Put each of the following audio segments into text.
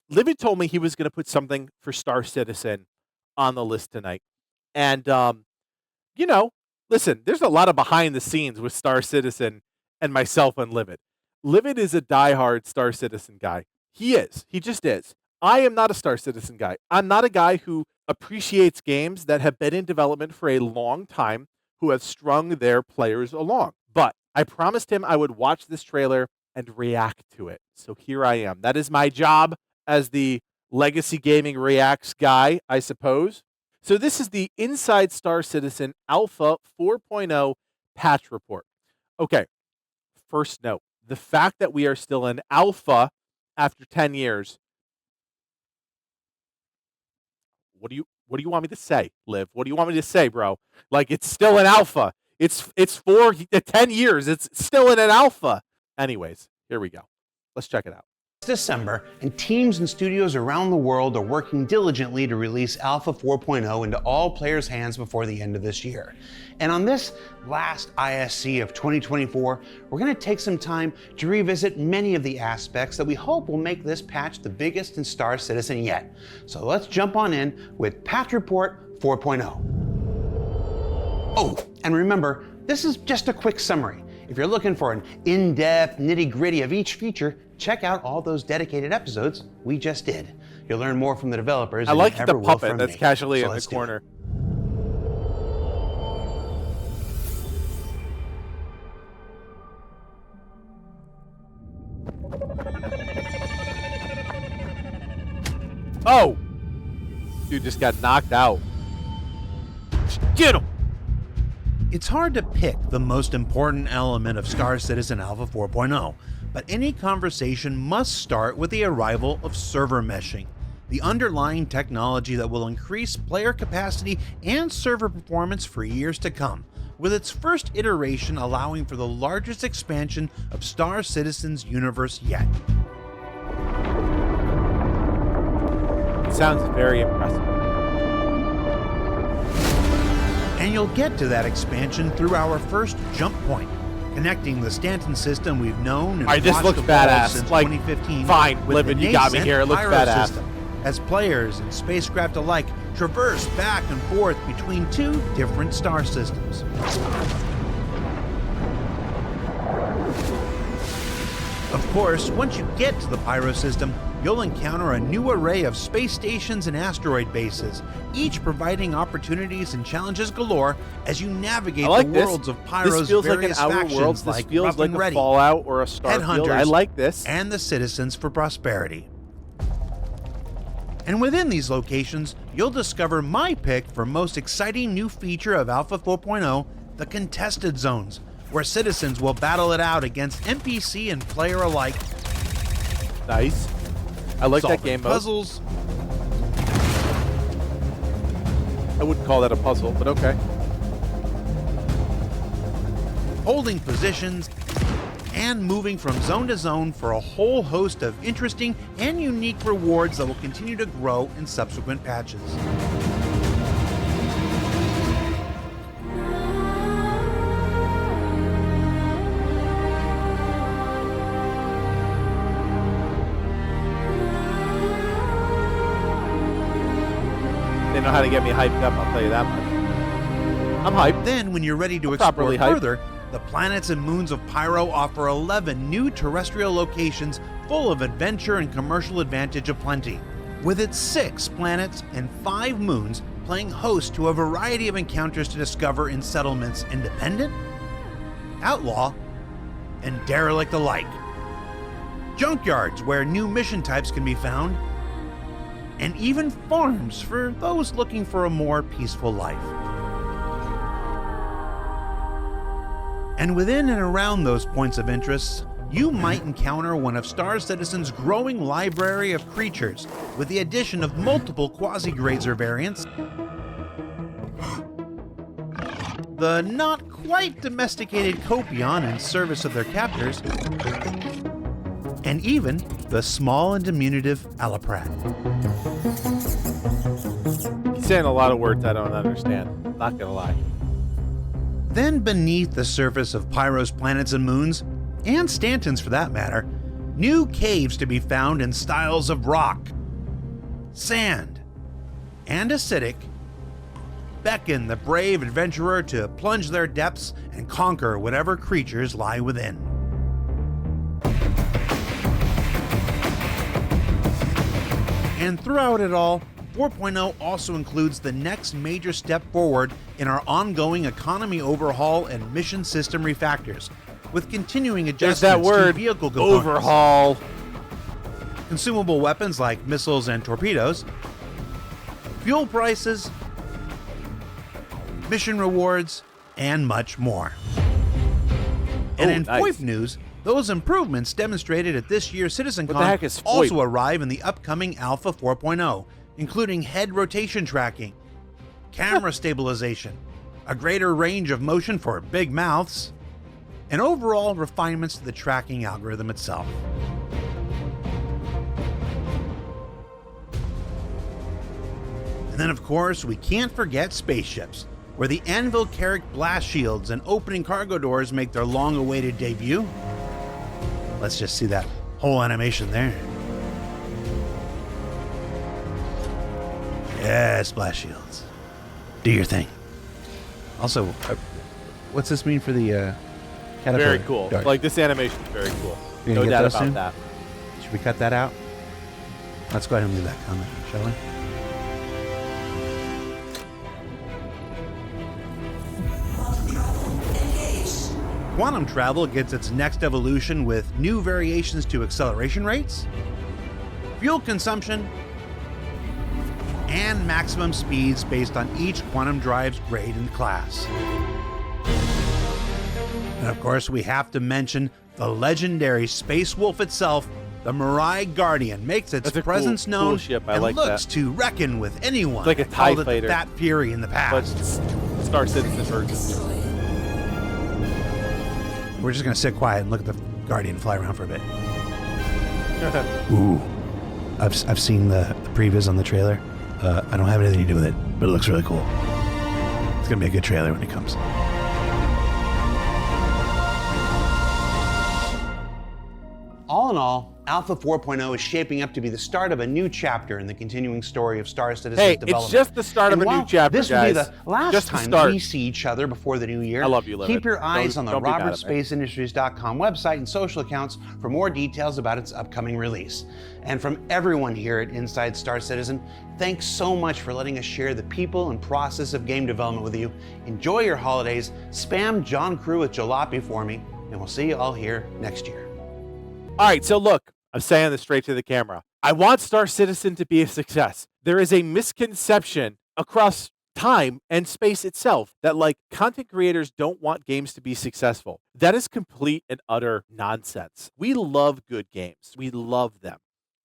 Livid told me he was gonna put something for Star Citizen on the list tonight. And, you know, listen, there's a lot of behind the scenes with Star Citizen and myself and Livid. Livid is a diehard Star Citizen guy. He is. He just is. I am not a Star Citizen guy. I'm not a guy who appreciates games that have been in development for a long time, who have strung their players along. But I promised him I would watch this trailer and react to it. So here I am. That is my job as the Legacy Gaming Reacts guy, I suppose. So this is the Inside Star Citizen Alpha 4.0 patch report. Okay, first note, the fact that we are still in alpha after 10 years. What do you want me to say, Liv? What do you want me to say, bro? Like, it's still an alpha. It's 10 years. It's still in an alpha. Anyways, here we go. Let's check it out. December, and teams and studios around the world are working diligently to release Alpha 4.0 into all players' hands before the end of this year. And on this last ISC of 2024, we're going to take some time to revisit many of the aspects that we hope will make this patch the biggest in Star Citizen yet. So let's jump on in with Patch Report 4.0. Oh, and remember, this is just a quick summary. If you're looking for an in-depth nitty-gritty of each feature, check out all those dedicated episodes we just did. You'll learn more from the developers. I like the puppet that's casually in the corner. Oh! Dude just got knocked out. Get him! It's hard to pick the most important element of Star Citizen Alpha 4.0, but any conversation must start with the arrival of server meshing, the underlying technology that will increase player capacity and server performance for years to come, with its first iteration allowing for the largest expansion of Star Citizen's universe yet. It sounds very impressive. And you'll get to that expansion through our first jump point, connecting the Stanton system we've known and this watched looks evolve badass. since Like, 2015. fine, with Livid, the you got me nascent here. It looks Pyro badass. system, as players and spacecraft alike traverse back and forth between two different star systems. Of course, once you get to the Pyro system, you'll encounter a new array of space stations and asteroid bases, each providing opportunities and challenges galore as you navigate the worlds of Pyro's this feels various like an Outer factions Worlds. This like feels Rough like and a Ready, Fallout or a Starfield. Headhunters, I like this. and the Citizens for Prosperity. And within these locations, you'll discover my pick for most exciting new feature of Alpha 4.0, the Contested Zones, where citizens will battle it out against NPC and player alike. Nice. I like that game mode. Puzzles. I wouldn't call that a puzzle, but okay. Holding positions, and moving from zone to zone for a whole host of interesting and unique rewards that will continue to grow in subsequent patches. They know how to get me hyped up, I'll tell you that much. I'm hyped. Then, when you're ready to I'm explore properly hyped. further, the planets and moons of Pyro offer 11 new terrestrial locations full of adventure and commercial advantage aplenty, with its 6 planets and 5 moons playing host to a variety of encounters to discover in settlements independent, outlaw, and derelict alike. Junkyards where new mission types can be found, and even farms for those looking for a more peaceful life. And within and around those points of interest, you might encounter one of Star Citizen's growing library of creatures, with the addition of multiple quasi-grazer variants, the not quite domesticated Copion in service of their captors, and even the small and diminutive Alaprat. He's saying a lot of words I don't understand. Not gonna lie. Then beneath the surface of Pyro's planets and moons, and Stanton's for that matter, new caves to be found in styles of rock, sand, and acidic, beckon the brave adventurer to plunge their depths and conquer whatever creatures lie within. And throughout it all, 4.0 also includes the next major step forward in our ongoing economy overhaul and mission system refactors, with continuing There's adjustments that word, to vehicle components, overhaul. consumable weapons like missiles and torpedoes, fuel prices, mission rewards, and much more. And in nice. FOIP news, those improvements demonstrated at this year's What the CitizenCon heck is FOIP? also arrive in the upcoming Alpha 4.0, including head rotation tracking, camera stabilization, a greater range of motion for big mouths, and overall refinements to the tracking algorithm itself. And then, of course, we can't forget spaceships, where the Anvil Carrick blast shields and opening cargo doors make their long-awaited debut. Let's just see that whole animation there. Yeah, splash shields. Do your thing. Also, what's this mean for the caterpillar? Very cool. dart? Like, this animation is very cool. You No gonna get doubt those about soon? that. Should we cut that out? Let's go ahead and leave that comment, shall we? Quantum travel gets its next evolution with new variations to acceleration rates, fuel consumption, and maximum speeds based on each quantum drive's grade and class. And of course, we have to mention the legendary Space Wolf itself. The Mirai Guardian makes its That's a presence cool known ship. I and like looks that. to reckon with anyone. It's like a that called TIE it fighter. the Fat Fury in the But past. Star Citizen version. We're just gonna sit quiet and look at the Guardian fly around for a bit. Ooh, I've seen the previs on the trailer. I don't have anything to do with it, but it looks really cool. It's gonna be a good trailer when it comes. All in all, Alpha 4.0 is shaping up to be the start of a new chapter in the continuing story of Star Citizen's Hey, development. it's just the start of And a new while chapter, this will be guys. the last Just the time start. we see each other before the new year. I love you, Livid. Keep your eyes on the Don't be mad at me. robertspaceindustries.com website and social accounts for more details about its upcoming release. And from everyone here at Inside Star Citizen, thanks so much for letting us share the people and process of game development with you. Enjoy your holidays. Spam John Crew with jalopy for me, and we'll see you all here next year. All right, so look, I'm saying this straight to the camera. I want Star Citizen to be a success. There is a misconception across time and space itself that, like, content creators don't want games to be successful. That is complete and utter nonsense. We love good games. We love them.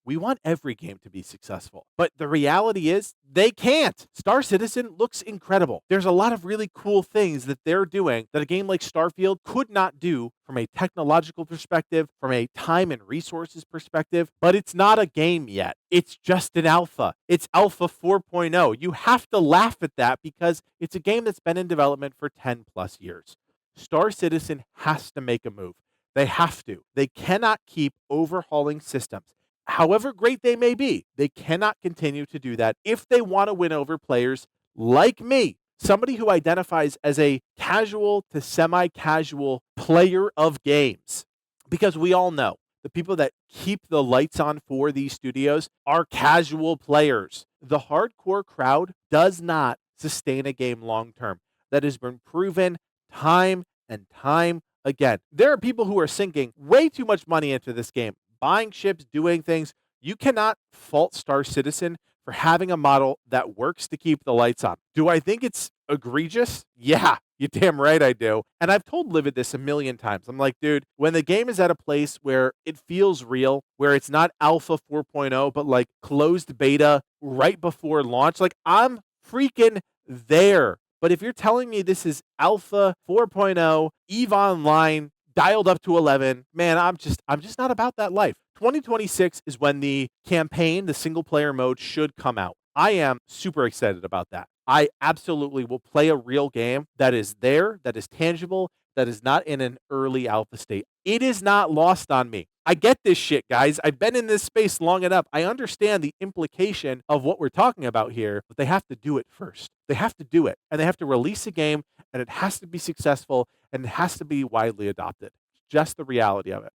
We want every game to be successful. But the reality is, they can't. Star Citizen looks incredible. There's a lot of really cool things that they're doing that a game like Starfield could not do from a technological perspective, from a time and resources perspective, but it's not a game yet. It's just an alpha. It's Alpha 4.0. You have to laugh at that because it's a game that's been in development for 10 plus years. Star Citizen has to make a move. They have to. They cannot keep overhauling systems. However great they may be, they cannot continue to do that if they want to win over players like me, somebody who identifies as a casual to semi-casual player of games. Because we all know the people that keep the lights on for these studios are casual players. The hardcore crowd does not sustain a game long term. That has been proven time and time again. There are people who are sinking way too much money into this game, buying ships, doing things. You cannot fault Star Citizen for having a model that works to keep the lights on. Do I think it's egregious? Yeah, you damn right I do. And I've told Livid this a million times. I'm like, dude, when the game is at a place where it feels real, where it's not Alpha 4.0, but like closed beta right before launch, like I'm freaking there. But if you're telling me this is Alpha 4.0, EVE Online, dialed up to 11, man, I'm just not about that life. 2026 is when the campaign, the single player mode should come out. I am super excited about that. I absolutely will play a real game that is there, that is tangible, that is not in an early alpha state. It is not lost on me. I get this shit, guys. I've been in this space long enough. I understand the implication of what we're talking about here, but they have to do it first. They have to do it, and they have to release a game, and it has to be successful, and it has to be widely adopted. Just the reality of it.